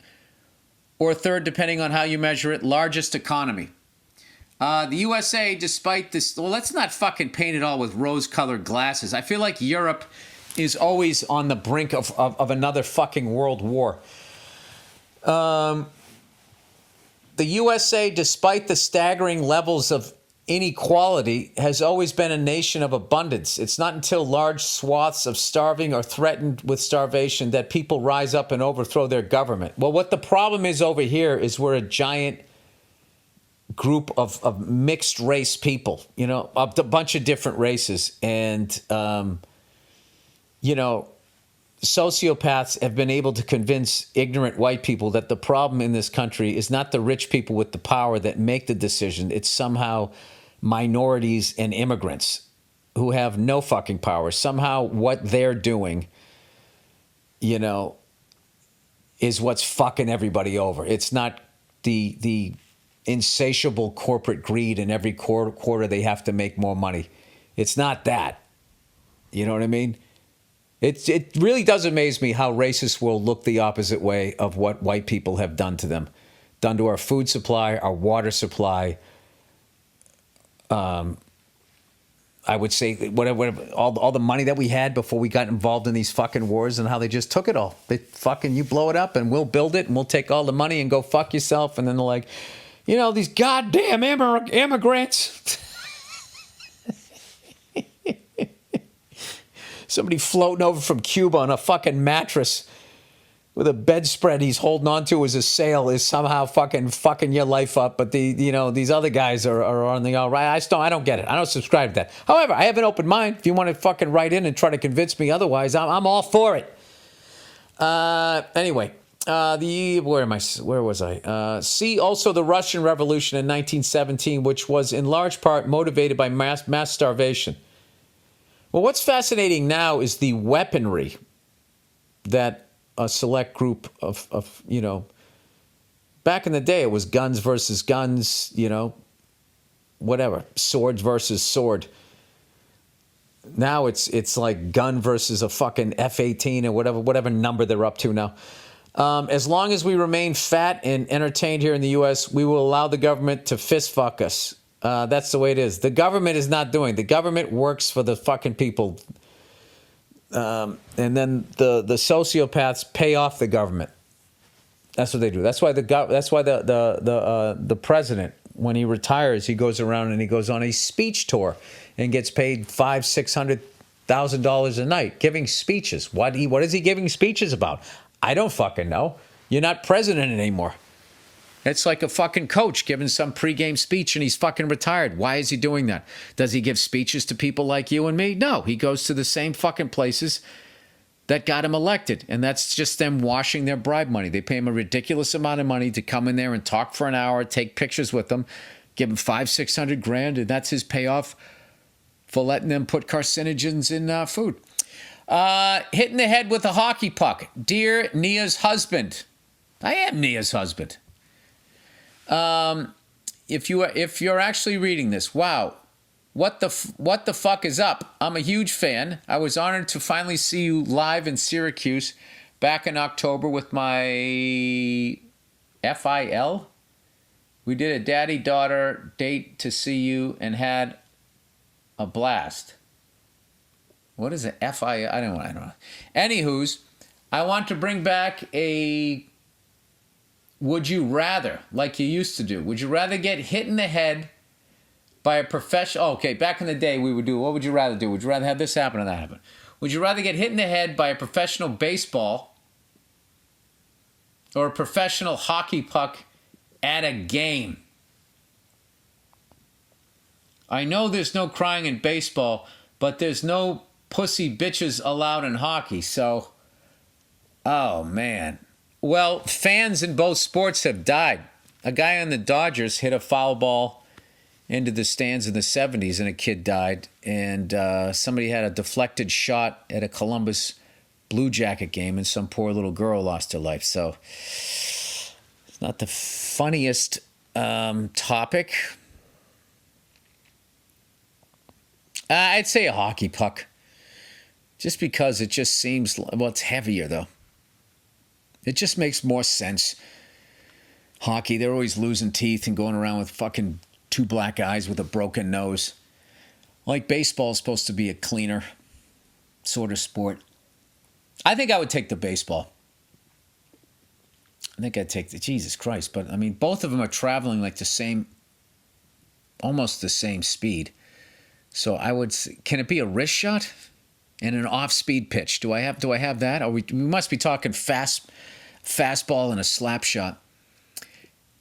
or third, depending on how you measure it, largest economy. The USA, despite this, well, let's not fucking paint it all with rose-colored glasses. I feel like Europe is always on the brink of another fucking world war. The USA, despite the staggering levels of inequality, has always been a nation of abundance. It's not until large swaths of starving or threatened with starvation that people rise up and overthrow their government. Well, what the problem is over here is we're a giant group of mixed race people, you know, a bunch of different races. And, you know, sociopaths have been able to convince ignorant white people that the problem in this country is not the rich people with the power that make the decision. It's somehow minorities and immigrants who have no fucking power. Somehow what they're doing, you know, is what's fucking everybody over. It's not the insatiable corporate greed in every quarter they have to make more money. It's not that. You know what I mean? It really does amaze me how racists will look the opposite way of what white people have done to them. Done to our food supply, our water supply. I would say whatever all the money that we had before we got involved in these fucking wars, and how they just took it all. They fucking, you blow it up and we'll build it and we'll take all the money and go fuck yourself. And then they're like, you know, these goddamn immigrants. Somebody floating over from Cuba on a fucking mattress with a bedspread he's holding onto as a sail is somehow fucking your life up. But these other guys are on the all right. I don't get it. I don't subscribe to that. However, I have an open mind. If you want to fucking write in and try to convince me otherwise, I'm all for it. Anyway, where was I? See also the Russian Revolution in 1917, which was in large part motivated by mass starvation. Well, what's fascinating now is the weaponry that a select group of back in the day, it was guns versus guns, whatever, swords versus sword. Now it's like gun versus a fucking F-18 or whatever number they're up to now. As long as we remain fat and entertained here in the U.S., we will allow the government to fist fuck us. That's the way it is. The government is not doing. The government works for the fucking people, and then the sociopaths pay off the government. That's what they do. That's why the president, when he retires, he goes around and he goes on a speech tour and gets paid $500,000-$600,000 a night giving speeches. What is he giving speeches about? I don't fucking know. You're not president anymore. It's like a fucking coach giving some pregame speech and he's fucking retired. Why is he doing that? Does he give speeches to people like you and me? No, he goes to the same fucking places that got him elected. And that's just them washing their bribe money. They pay him a ridiculous amount of money to come in there and talk for an hour, take pictures with them, give him $500,000-$600,000, and that's his payoff for letting them put carcinogens in food. Hitting the head with a hockey puck. Dear Nia's husband. I am Nia's husband. If you're actually reading this, wow, what the fuck is up? I'm a huge fan. I was honored to finally see you live in Syracuse back in October with my FIL. We did a daddy-daughter date to see you and had a blast. What is it? FIL? I don't know. Anywho's, I want to bring back a would you rather, like you used to do. Would you rather get hit in the head by a professional? Oh, okay, back in the day we would do, what would you rather do? Would you rather have this happen or that happen? Would you rather get hit in the head by a professional baseball or a professional hockey puck at a game? I know there's no crying in baseball, but there's no pussy bitches allowed in hockey, so, oh man. Well, fans in both sports have died. A guy on the Dodgers hit a foul ball into the stands in the 70s and a kid died. And somebody had a deflected shot at a Columbus Blue Jacket game and some poor little girl lost her life. So it's not the funniest topic. I'd say a hockey puck. Just because it just seems, well, it's heavier though. It just makes more sense. Hockey, they're always losing teeth and going around with fucking 2 black eyes with a broken nose. Like baseball is supposed to be a cleaner sort of sport. I think I would take the baseball. I think I'd take the, Jesus Christ. But I mean, both of them are traveling like the same, almost the same speed. So I would, can it be a wrist shot and an off-speed pitch? Do I have that? Or we must be talking fastball and a slap shot.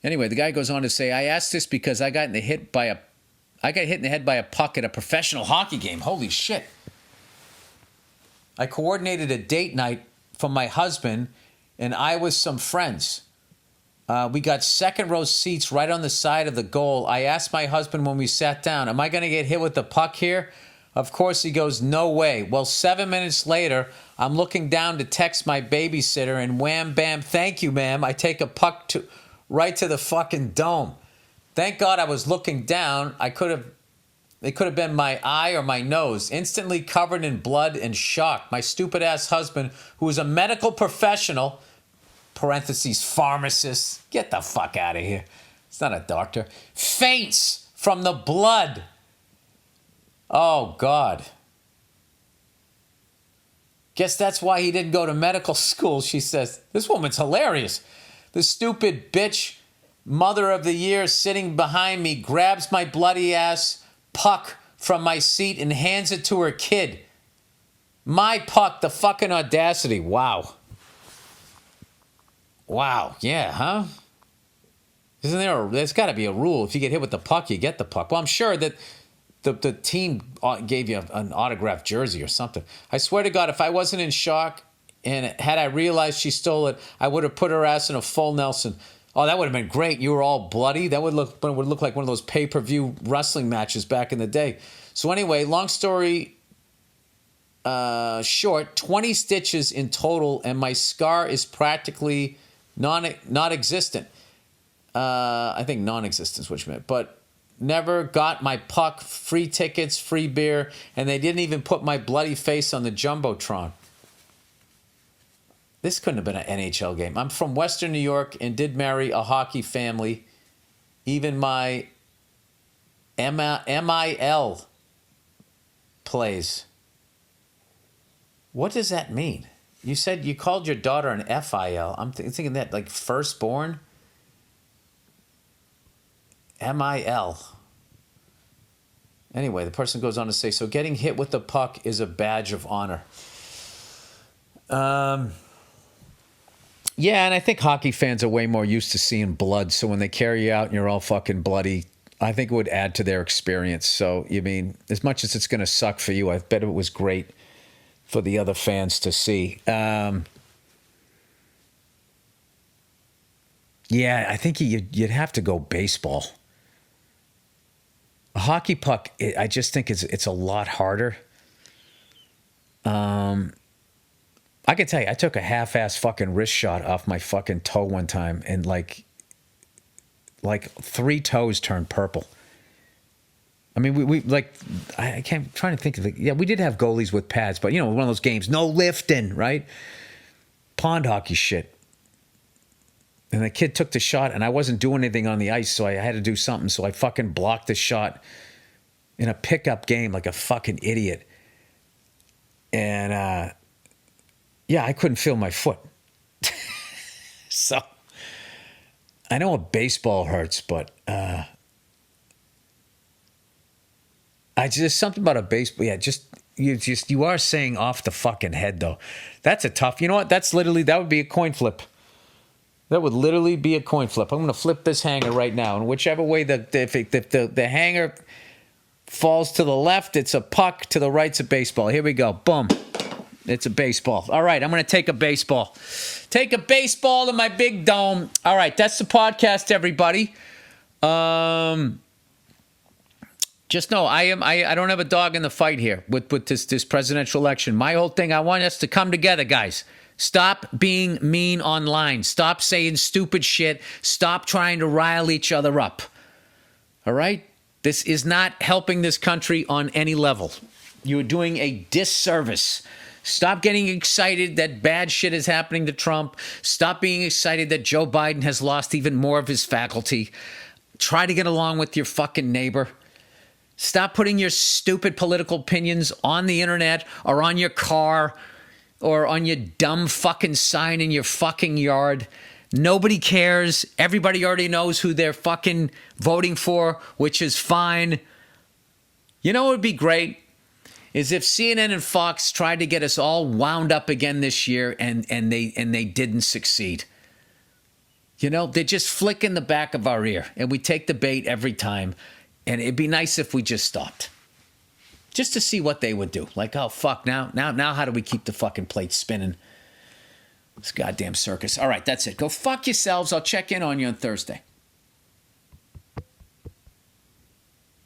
Anyway, the guy goes on to say, I asked this because I got hit in the head by a puck at a professional hockey game. Holy shit. I coordinated a date night for my husband and I with some friends. We got second row seats right on the side of the goal. I asked my husband when we sat down, am I going to get hit with the puck here? Of course, he goes, no way. Well, 7 minutes later, I'm looking down to text my babysitter and wham, bam, thank you, ma'am. I take a puck right to the fucking dome. Thank God I was looking down. It could have been my eye or my nose. Instantly covered in blood and shock. My stupid ass husband, who is a medical professional, parentheses, pharmacist, get the fuck out of here. It's not a doctor. Faints from the blood. Oh, God. Guess that's why he didn't go to medical school, she says. This woman's hilarious. The stupid bitch, mother of the year, sitting behind me, grabs my bloody ass puck from my seat and hands it to her kid. My puck, the fucking audacity. Wow. Wow. Yeah, huh? There's got to be a rule. If you get hit with the puck, you get the puck. Well, I'm sure that the team gave you an autographed jersey or something. I swear to God, if I wasn't in shock and had I realized she stole it, I would have put her ass in a full Nelson. Oh, that would have been great. You were all bloody. That would look like one of those pay-per-view wrestling matches back in the day. So anyway, long story short, 20 stitches in total, and my scar is practically non-existent. I think non-existent is what you meant. But never got my puck, free tickets, free beer, and they didn't even put my bloody face on the Jumbotron. This couldn't have been an NHL game. I'm from Western New York and did marry a hockey family. Even my MIL plays. What does that mean? You said you called your daughter an FIL. I'm thinking that like firstborn. MIL. Anyway, the person goes on to say, so getting hit with the puck is a badge of honor. Yeah, and I think hockey fans are way more used to seeing blood, so when they carry you out and you're all fucking bloody, I think it would add to their experience. So, you mean, as much as it's going to suck for you, I bet it was great for the other fans to see. Yeah, I think you'd have to go baseball. A hockey puck, I just think it's a lot harder. I can tell you, I took a half-ass fucking wrist shot off my fucking toe one time, and like 3 toes turned purple. I mean, we like, I can't, trying to think of it. Yeah, we did have goalies with pads, but you know, one of those games, no lifting, right? Pond hockey shit. And the kid took the shot, and I wasn't doing anything on the ice, so I had to do something. So I fucking blocked the shot in a pickup game like a fucking idiot. And, yeah, I couldn't feel my foot. So I know a baseball hurts, but something about a baseball. Yeah, you are saying off the fucking head though. That's a tough. You know what? That would be a coin flip. That would literally be a coin flip. I'm going to flip this hanger right now, and whichever way if the hanger falls to the left, it's a puck. To the right's a baseball. Here we go. Boom. It's a baseball. All right, I'm going to take a baseball. Take a baseball to my big dome. All right, that's the podcast, everybody. Just know I don't have a dog in the fight here with this presidential election. My whole thing, I want us to come together, guys. Stop being mean online. Stop saying stupid shit. Stop trying to rile each other up. All right? This is not helping this country on any level. You're doing a disservice. Stop getting excited that bad shit is happening to Trump. Stop being excited that Joe Biden has lost even more of his faculty. Try to get along with your fucking neighbor. Stop putting your stupid political opinions on the internet or on your car or on your dumb fucking sign in your fucking yard. Nobody cares. Everybody already knows who they're fucking voting for, which is fine. You know what would be great? Is if CNN and Fox tried to get us all wound up again this year and they didn't succeed. You know, they just flick in the back of our ear and we take the bait every time. And it'd be nice if we just stopped. Just to see what they would do. Like, oh, fuck, now how do we keep the fucking plate spinning? This goddamn circus. All right, that's it. Go fuck yourselves. I'll check in on you on Thursday.